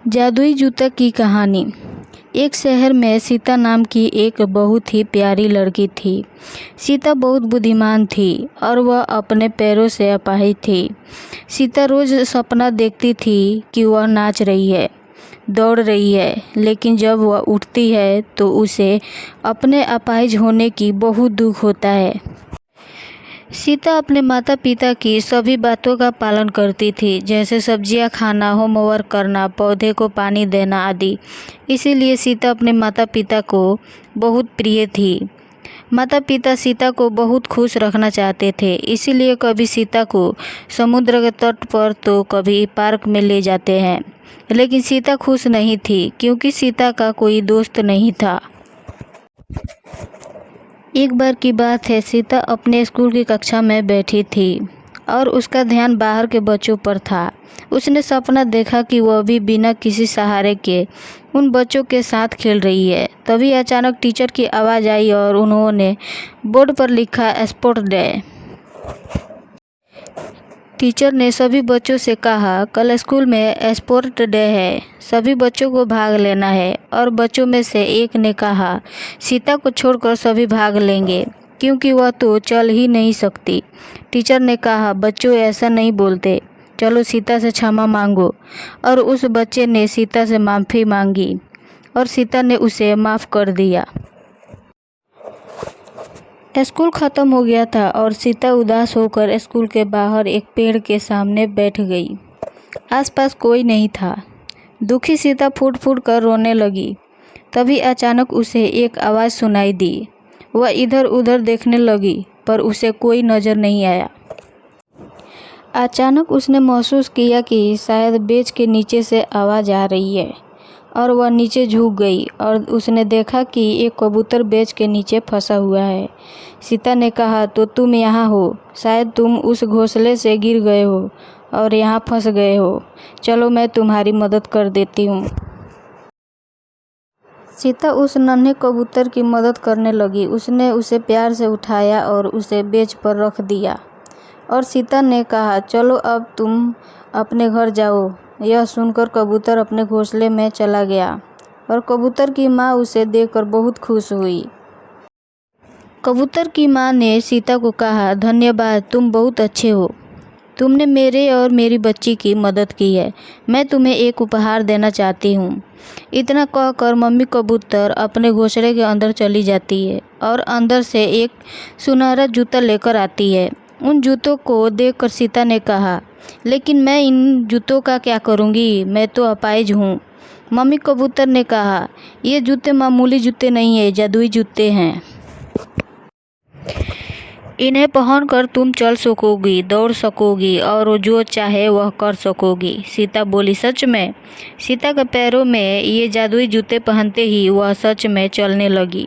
जादुई जूता की कहानी। एक शहर में सीता नाम की एक बहुत ही प्यारी लड़की थी। सीता बहुत बुद्धिमान थी और वह अपने पैरों से अपाहिज थी। सीता रोज सपना देखती थी कि वह नाच रही है, दौड़ रही है, लेकिन जब वह उठती है तो उसे अपने अपाहिज होने की बहुत दुख होता है। सीता अपने माता पिता की सभी बातों का पालन करती थी, जैसे सब्जियां खाना, होमवर्क करना, पौधे को पानी देना आदि। इसीलिए सीता अपने माता पिता को बहुत प्रिय थी। माता पिता सीता को बहुत खुश रखना चाहते थे, इसीलिए कभी सीता को समुद्र के तट पर तो कभी पार्क में ले जाते हैं। लेकिन सीता खुश नहीं थी, क्योंकि सीता का कोई दोस्त नहीं था। एक बार की बात है, सीता अपने स्कूल की कक्षा में बैठी थी और उसका ध्यान बाहर के बच्चों पर था। उसने सपना देखा कि वह भी बिना किसी सहारे के उन बच्चों के साथ खेल रही है। तभी अचानक टीचर की आवाज़ आई और उन्होंने बोर्ड पर लिखा स्पोर्ट डे। टीचर ने सभी बच्चों से कहा, कल स्कूल में स्पोर्ट डे है, सभी बच्चों को भाग लेना है। और बच्चों में से एक ने कहा, सीता को छोड़कर सभी भाग लेंगे, क्योंकि वह तो चल ही नहीं सकती। टीचर ने कहा, बच्चों ऐसा नहीं बोलते, चलो सीता से क्षमा मांगो। और उस बच्चे ने सीता से माफ़ी मांगी और सीता ने उसे माफ़ कर दिया। स्कूल खत्म हो गया था और सीता उदास होकर स्कूल के बाहर एक पेड़ के सामने बैठ गई। आसपास कोई नहीं था। दुखी सीता फूट फूट कर रोने लगी। तभी अचानक उसे एक आवाज़ सुनाई दी। वह इधर उधर देखने लगी, पर उसे कोई नज़र नहीं आया। अचानक उसने महसूस किया कि शायद बेंच के नीचे से आवाज़ आ रही है, और वह नीचे झुक गई और उसने देखा कि एक कबूतर बेंच के नीचे फंसा हुआ है। सीता ने कहा, तो तुम यहाँ हो, शायद तुम उस घोंसले से गिर गए हो और यहाँ फंस गए हो। चलो मैं तुम्हारी मदद कर देती हूँ। सीता उस नन्हे कबूतर की मदद करने लगी। उसने उसे प्यार से उठाया और उसे बेंच पर रख दिया। और सीता ने कहा, चलो अब तुम अपने घर जाओ। यह सुनकर कबूतर अपने घोंसले में चला गया और कबूतर की माँ उसे देखकर बहुत खुश हुई। कबूतर की माँ ने सीता को कहा, धन्यवाद, तुम बहुत अच्छे हो। तुमने मेरे और मेरी बच्ची की मदद की है। मैं तुम्हें एक उपहार देना चाहती हूँ। इतना कहकर मम्मी कबूतर अपने घोंसले के अंदर चली जाती है और अंदर से एक सुनहरा जूता लेकर आती है। उन जूतों को देखकर सीता ने कहा, लेकिन मैं इन जूतों का क्या करूँगी, मैं तो अपाहिज हूँ। मम्मी कबूतर ने कहा, ये जूते मामूली जूते नहीं है, जादुई जूते हैं। इन्हें पहनकर तुम चल सकोगी, दौड़ सकोगी और जो चाहे वह कर सकोगी। सीता बोली, सच में? सीता के पैरों में ये जादुई जूते पहनते ही वह सच में चलने लगी,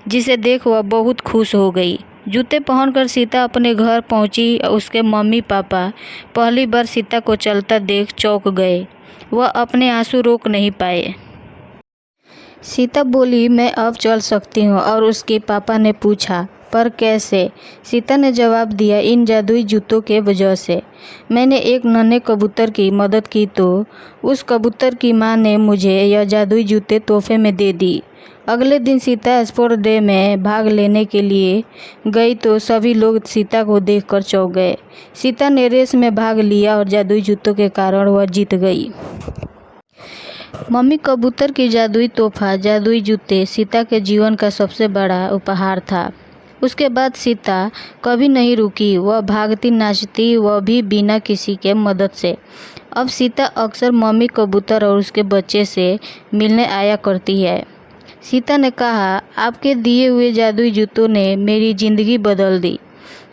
जिसे देख वह बहुत खुश हो गई। जूते पहनकर सीता अपने घर पहुंची। उसके मम्मी पापा पहली बार सीता को चलता देख चौंक गए। वह अपने आंसू रोक नहीं पाए। सीता बोली, मैं अब चल सकती हूँ। और उसके पापा ने पूछा, पर कैसे? सीता ने जवाब दिया, इन जादुई जूतों के वजह से। मैंने एक नन्हे कबूतर की मदद की तो उस कबूतर की माँ ने मुझे यह जादुई जूते तोहफे में दे दी। अगले दिन सीता स्पोर्ट डे में भाग लेने के लिए गई तो सभी लोग सीता को देखकर चौंक गए। सीता ने रेस में भाग लिया और जादुई जूतों के कारण वह जीत गई। मम्मी कबूतर की जादुई तोहफा, जादुई जूते सीता के जीवन का सबसे बड़ा उपहार था। उसके बाद सीता कभी नहीं रुकी। वह भागती नाचती, वह भी बिना किसी के मदद से। अब सीता अक्सर मम्मी कबूतर और उसके बच्चे से मिलने आया करती है। सीता ने कहा, आपके दिए हुए जादुई जूतों ने मेरी ज़िंदगी बदल दी।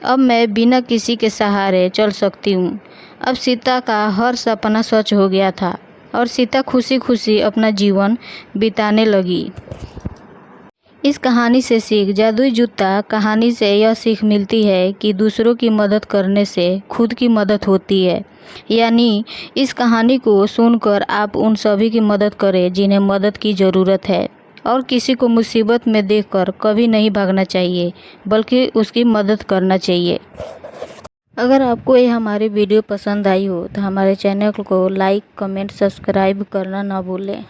अब मैं बिना किसी के सहारे चल सकती हूँ। अब सीता का हर सपना सच हो गया था और सीता खुशी खुशी अपना जीवन बिताने लगी। इस कहानी से सीख, जादुई जूता कहानी से यह सीख मिलती है कि दूसरों की मदद करने से खुद की मदद होती है। यानी इस कहानी को सुनकर आप उन सभी की मदद करें जिन्हें मदद की ज़रूरत है, और किसी को मुसीबत में देखकर कभी नहीं भागना चाहिए, बल्कि उसकी मदद करना चाहिए। अगर आपको ये हमारी वीडियो पसंद आई हो तो हमारे चैनल को लाइक, कमेंट, सब्सक्राइब करना ना भूलें।